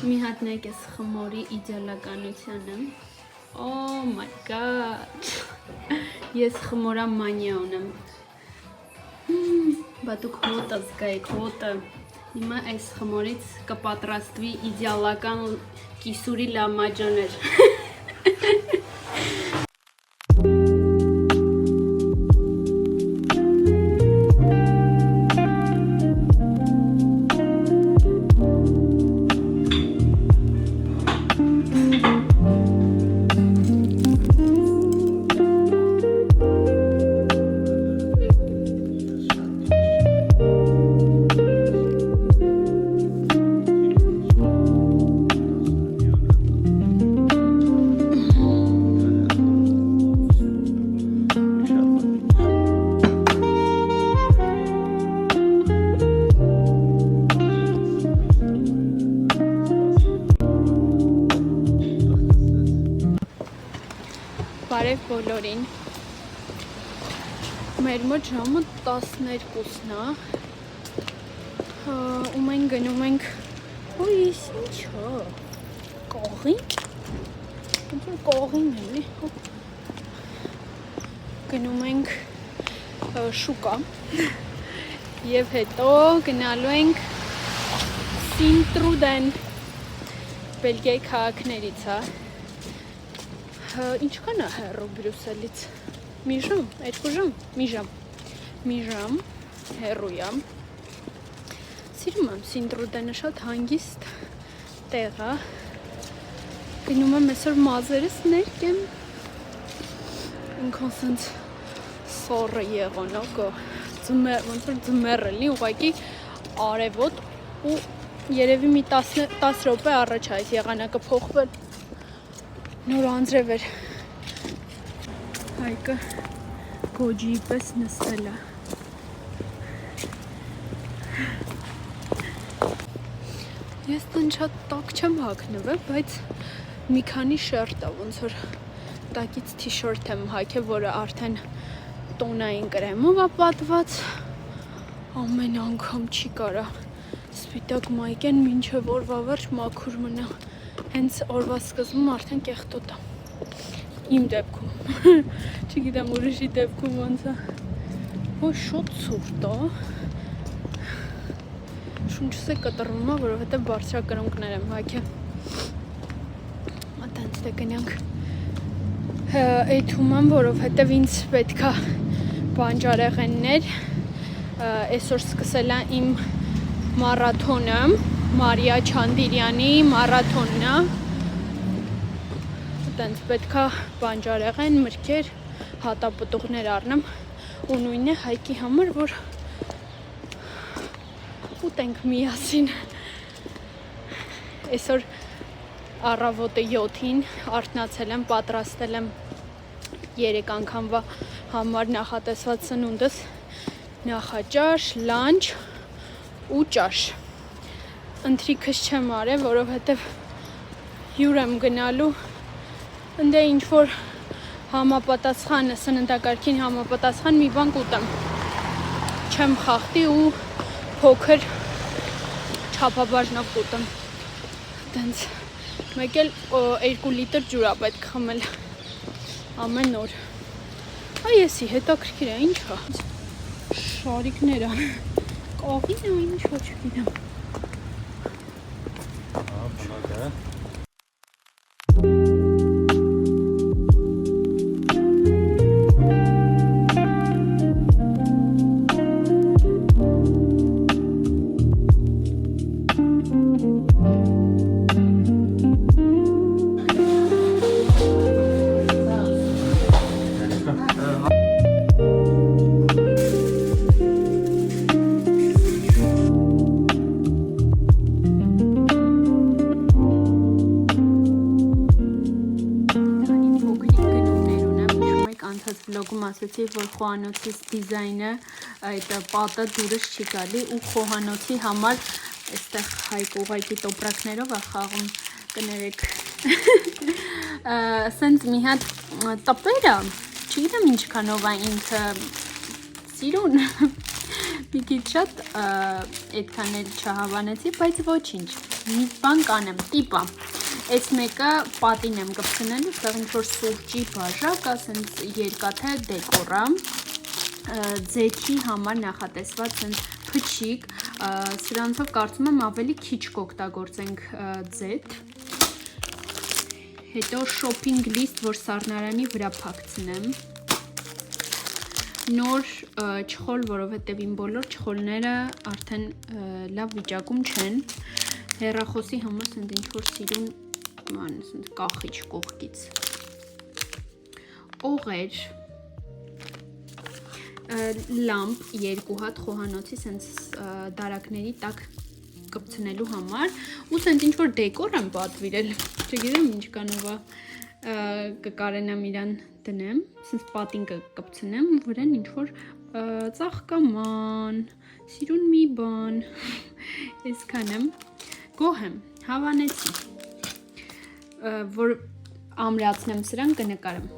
Մի հատ նայեք էս խմորի իդեալականությանը։ Oh my god։ Ես խմորա մանիա ունեմ։ Բա դուք հոտը զգայիք, հոտը։ Հիմա այս խմորից կպատրաստվի իդեալական կիսուրի լամաջոներ։ Բարև բոլորին։ Մեր մոտ ժամը 12-ն է։ Ու մենք գնում ենք, ոյ, ես ինչա, կողին։ Ոնց որ կողին էլի։ Գնում ենք շուկա եւ հետո գնալու ենք Սինտրուդեն, Բելգիայի քաղաքներից է։ Ինչքան է հեռու Բրյուսելից։ Մի ժամ, 2 ժամ, մի ժամ հեռու է։ Սիրում եմ Սինտրուդենը, շատ հանգիստ տեղ է։ Գնում եմ այսօր մազերս ներկեմ։ Ինքն սենց սորը եղանակ, ոնց որ ձմեռ էլի, ուղղակի արևոտ ու երևի մի 10 րոպե առաջ է այս եղանակը փոխվել։ Նոր անձրև էր։ Հայկը գոջի պես նստել է։ Ես տան շատ տակ չեմ հագնվել, բայց մի քանի շերտ է, ոնց որ տակից թիշորտ եմ հագել, որը արդեն տոնային կրեմով է պատված։ Ամեն անգամ չի կարա սպիտակ մայկեն մինչև օրվա վերջ մաքուր մնա։ Հենց օրվա սկզբում արդեն կեղտոտ է։ Իմ դեպքում։ Չգիտեմ ուրիշի դեպքում ոնց է։ Ոյ շատ ցուրտ է։ Շունչս է կտրվում է, որովհետև բարձրակրունկներ եմ հագել։ Այդտենց դե գնանք։ Էթում եմ, որովհետև ինձ պետք է բանջարեղեններ։ Այսօր սկսել է իմ մարաթոնը, Մարիա Չանդիրյանի մարաթոնն է։ Այդտենց պետք է բանջարեղեն, մրգեր, հատապտուղներ առնեմ ու նույնն է Հայկի համար, որ ուտենք միասին։ Այսօր առավոտը 7-ին արթնացել եմ, պատրաստել եմ 3 անգամվա համար նախատեսված սնունդս, նախաճաշ, լանչ ու ճաշ։ Ընթրիքս չեմ արել, որովհետև հյուր եմ գնալու, ընդե ինչ-որ համապատասխան, սննդակարգին համապատասխան մի բան կուտեմ։ Չեմ խախտի ու փոքր չափաբաժնով կուտեմ։ Տենց մեկ էլ 2 լիտր ջուր է պետք խմել ամեն օր։ Այսի հետաքրքիր է, ինչ է։ Շարիկներ է։ Կողին է, ինչ ոչ գիտեմ։ Վլոգում ասացի, որ խոհանոցի դիզայնը այդ պատը դուրս չի գալի ու խոհանոցի համար այստեղ Հայկ ուղղակի տոպրակներով է խաղում, կներեք։ Սենց մի հատ տպեր է, չգիտեմ ինչքանով է ինքը սիրուն, մի քիչ շատ այդքան էլ չհավանեցի, բայց ոչինչ, մի բան կանեմ, տիպա, այս մեկը պատին եմ կպցնելու, ստեղ ինչ-որ սուրճի բաժակ, ասենց երկաթե դեկորա, ձեթի համար նախատեսված են փչիկ, սրանցով կարծում եմ ավելի քիչ կօգտագործենք ձեթ, հետո շոփինգ լիստ, որ սառնարանի վրա փակցնեմ, նոր չխոլ, որովհետև իմ բոլոր չխոլները արդեն լավ վիճակում չեն, հեռախոսի համար սենց ինչ-որ սիրուն կախիչ կողքից, օղեր, լամպ երկու հատ խոհանոցի սենց դարակների տակ կպցնելու համար ու սենց ինչ-որ դեկոր եմ պատվիրել, չգիտեմ ինչ կանովա կկարենամ իրան դնեմ, սենց պատին կպցնեմ ու վրան ինչ-որ ծաղկաման, սիրուն մի բան, այսքան եմ, գոհ եմ, հավանեցի, որ ամրացնեմ սրան կնկարեմ։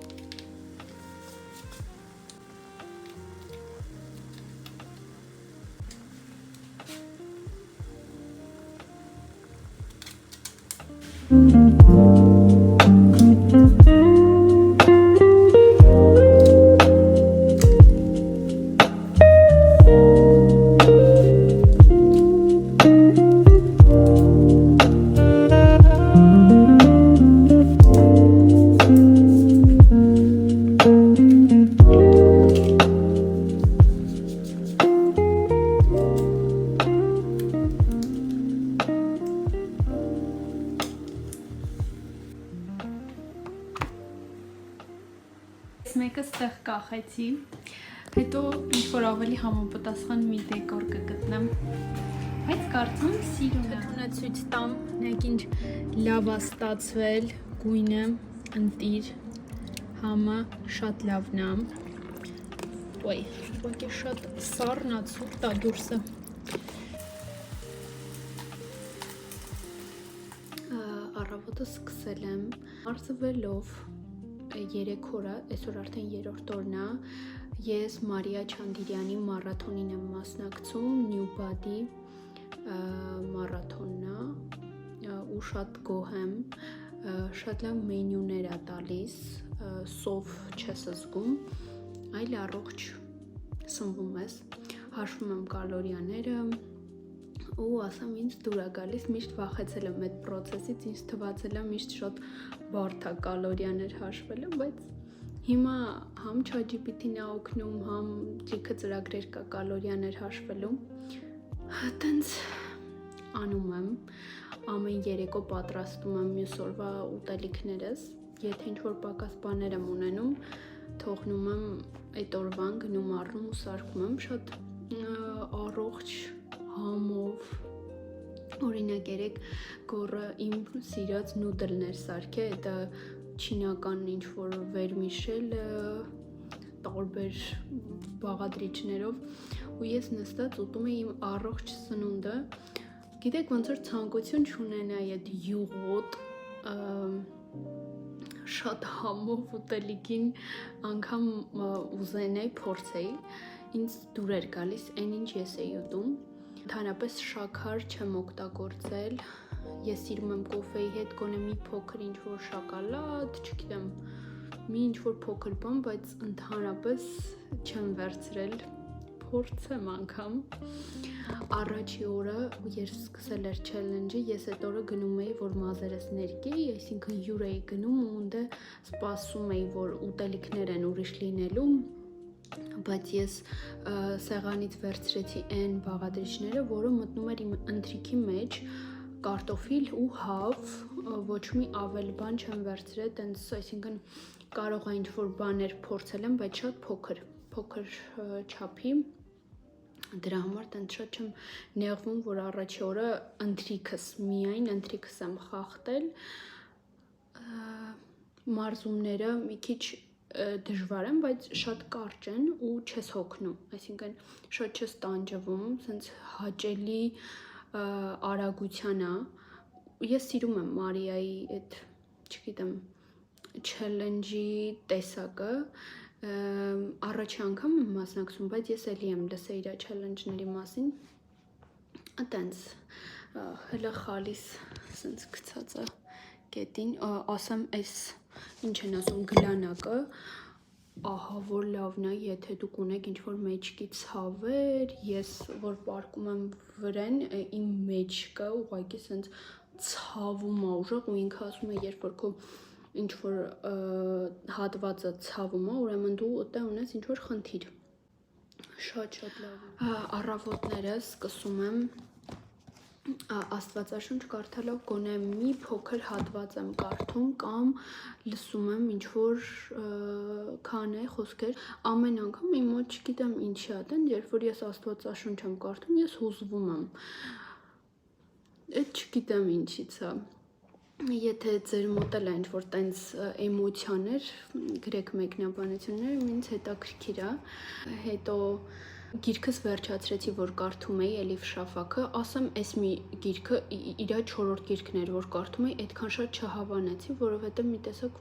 Մեկը ստեղ կախեցի, հետո ինչ-որ ավելի համապատասխան մի դեկոր կգտնեմ, բայց կարծում սիրում եմ, հետո ցույց տամ, նայեք ինչ լավ է ստացվել, գույնը, ընտիր, համը շատ լավն է, ոյ, ուղղակի շատ սառն է, ցուրտ է դուրսը, առավոտը սկսել եմ արծվելով, 3 օր է, այսօր արդեն 3-րդ օրն է, ես Մարիա Չանգիրյանի մարաթոնին եմ մասնակցում, New Body մարաթոնն է ու շատ գոհ եմ, շատ լավ մենյուներ է տալիս, սով չես զգում, այլ առողջ սնվում ես, հաշվում եմ կալորիաները ու ասեմ ինձ դուր է գալիս, միշտ վախեցել եմ այդ պրոցեսից, ինձ թվացել է միշտ շատ բարդ է կալորիաներ հաշվելը, բայց հիմա համ ChatGPT-ն է օգնում, համ լիքը ծրագրեր կա կալորիաներ հաշվելու, տենց անում եմ, ամեն երեկո պատրաստում եմ մյուս օրվա ուտելիքներս, եթե ինչ-որ պակաս բաներ եմ ունենում, թողնում եմ այդ օրվան գնում առնում ու սարքում եմ շատ առողջ համով, օրինակ երեք գորը իմ սիրած նուդլներ սարքե, դա չինական ինչ-որ վերմիշել տարբեր բաղադրիչներով ու ես նստած ուտում եմ իմ առողջ սնունդը, գիտեք ոնց որ ցանկություն չունենայի այդ յուղոտ շատ համով ուտելիքին անգամ ուզենայի փորձեի, ինձ դուր էր գալիս այն ինչ ես էի ուտում, ընդհանրապես շաքար չեմ օգտագործել, ես սիրում եմ կոֆեի հետ գոնե մի փոքր ինչ-որ շոկոլադ, չգիտեմ, մի ինչ-որ փոքր բան, բայց ընդհանրապես չեմ վերցրել, փորձեմ անգամ, առաջի օրը ես սկսել էր չելենջը, ես այդ օրը գնում էի, որ մազերս ներկեի, այսինքն հյուր էի գնում ու ունդը սպասում էի, որ ուտելիքներ են ուրիշ լինելու, բայց ես սեղանից վերցրեցի այն բաղադրիչները, որը մտնում էր իմ ընթրիքի մեջ, կարտոֆիլ ու հավ, ոչ մի ավել բան չեմ վերցրել, տենց, այսինքն կարող է ինչ-որ բաներ փորձել եմ, բայց շատ փոքր չափի, դրա համար տենց շատ չեմ նեղվում, որ առաջի օրը միայն ընթրիքս եմ խախտել, մարզումները մի քիչ դժվար են, բայց շատ կարճ են ու չես հոգնում, այսինքն շատ չես տանջվում, սենց հաճելի արագության է, ես սիրում եմ Մարիայի այդ, չգիտեմ, չելենջի տեսակը, Առաջի անգամ եմ մասնակցում, բայց ես էլի եմ լսել իր challenge-ների մասին։ Այտենց հələ խալիս սենց գցած է գետին, ասեմ այս ինչ են ասում գլանակը, ահա որ լավն է, եթե դուք ունեք ինչ-որ մեջքի ցավեր, ես որ պարկում եմ վրան, իմ մեջքը ուղղակի սենց ցավում է ուժեղ ու ինքը ասում է, երբ որ քո ինչ-որ հատվածը ցավում է, ուրեմն դու ուտե ունես ինչ-որ խնդիր։ Շատ լավ։ Առավոտները սկսում եմ Աստվածաշունչ կարդալով գոնե մի փոքր հատված եմ կարդում կամ լսում եմ ինչ-որ քանե խոսքեր, ամեն անգամ իմ մոտ չգիտեմ ինչի է դեն, երբ որ ես Աստվածաշունչ եմ կարդում, ես հուզվում եմ։ Այդ չգիտեմ ինչից է։ Եթե ձեր մոտ էլ է ինչ-որ տենց էմոցիաներ, գրեք մեկնաբանություններ, ինձ հետաքրքիր է։ Հետո գիրքս վերջացրեցի, որ կարդում էի Էլիֆ Շաֆակը, ասեմ, այս մի գիրքը իր 4-րդ գիրքն էր, որ կարդում էի, այդքան շատ չհավանեցի, որովհետև մի տեսակ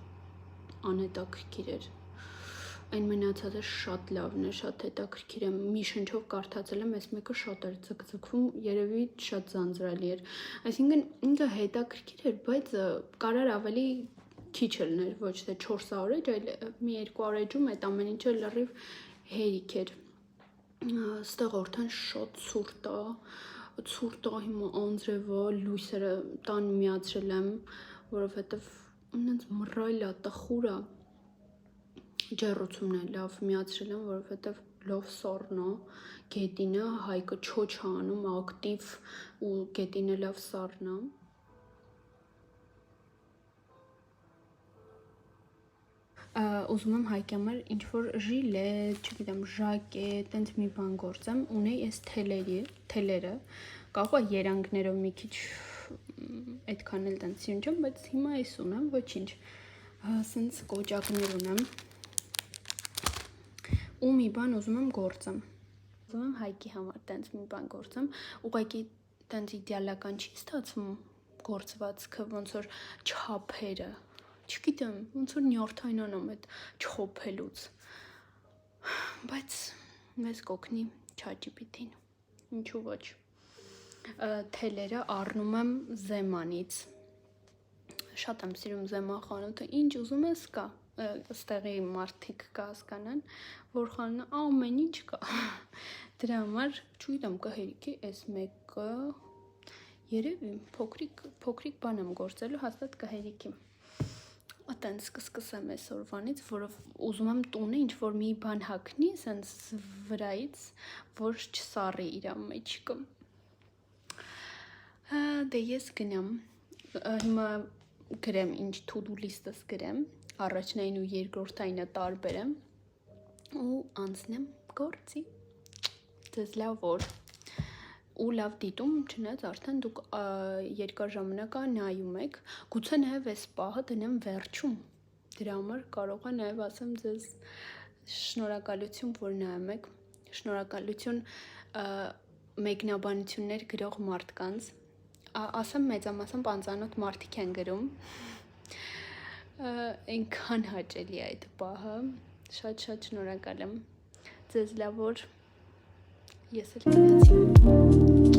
անհետաքրքիր էր։ Այն մնացածը շատ լավն է, շատ հետաքրքիր է։ Մի շնչով կարդացել եմ, այս մեկը շատ էր ձգձգվում, երևի շատ ձանձրալի էր։ Այսինքն ինքը հետաքրքիր էր, բայց կարար ավելի քիչ լիներ, ոչ թե 400 էջ, այլ մի 200 էջում այդ ամեն ինչը լրիվ հերիք էր։ Ստեղ արդեն շատ ցուրտ է, հիմա անձրև է, լույսերը տան միացրել եմ, որովհետև ինձ մռայլ է, տխուր է։ Ջեռուցումն է լավ միացրել եմ, որովհետև լավ սառն է, գետինը, Հայկը չոչ է անում, ակտիվ ու գետինը լավ սառն է։ Ուզում եմ Հայկի համար ինչ-որ ժիլետ, չգիտեմ, ժակետ, տենց մի բան գործեմ, ունեի այս թելերը, կարող է երանգներով մի քիչ այդքան էլ տենց սիրուն չեմ, բայց հիմա այս ունեմ, ոչինչ, սենց կոճակներ ունեմ, ու մի բան ուզում եմ գործեմ, ուզում եմ Հայկի համար տենց մի բան գործեմ, ուղղակի տենց իդեալական չի ստացվում գործվածքը, ոնց որ չափերը, չգիտեմ, ոնց որ նյարդայնանամ այդ չխոփելուց, բայց մեզ կօգնի ChatGPT-ն, ինչու ոչ, թելերը առնում եմ Զեմանից, շատ եմ սիրում Զեմա խանութը, ինչ ուզում ես կա, ստեղի մարդիկ կհասկանան, որ խանութը ամեն ինչ կա, դրա համար չգիտեմ կհերիքի այս մեկը, երևի փոքրիկ բան եմ գործելու, հաստատ կհերիքի։ Այտենց կսկսեմ այսօրվանից, որով ուզում եմ տունը ինչ-որ մի բան հագնի, սենց վրայից, որ չսառի իր մեջքը։ Դե ես գնամ, հիմա գրեմ ինչ to-do list-ս գրեմ, առաջնային ու երկրորդայինը տարբերեմ ու անցնեմ գործի։ Ձեզ լավ օր ու լավ դիտում, չնայած արդեն դուք երկար ժամանակ նայում եք, գուցե նաև այս պահը դնեմ վերջում, դրա համար կարող է նաև ասեմ ձեզ շնորհակալություն, որ նայում եք, շնորհակալություն մեկնաբանություններ գրող մարդկանց, ասեմ մեծամասամբ անծանոթ մարդիկ են գրում, այնքան հաճելի է այդ պահը, շատ շնորհակալ եմ, ձեզ լավ օր, ես էլ գնացի։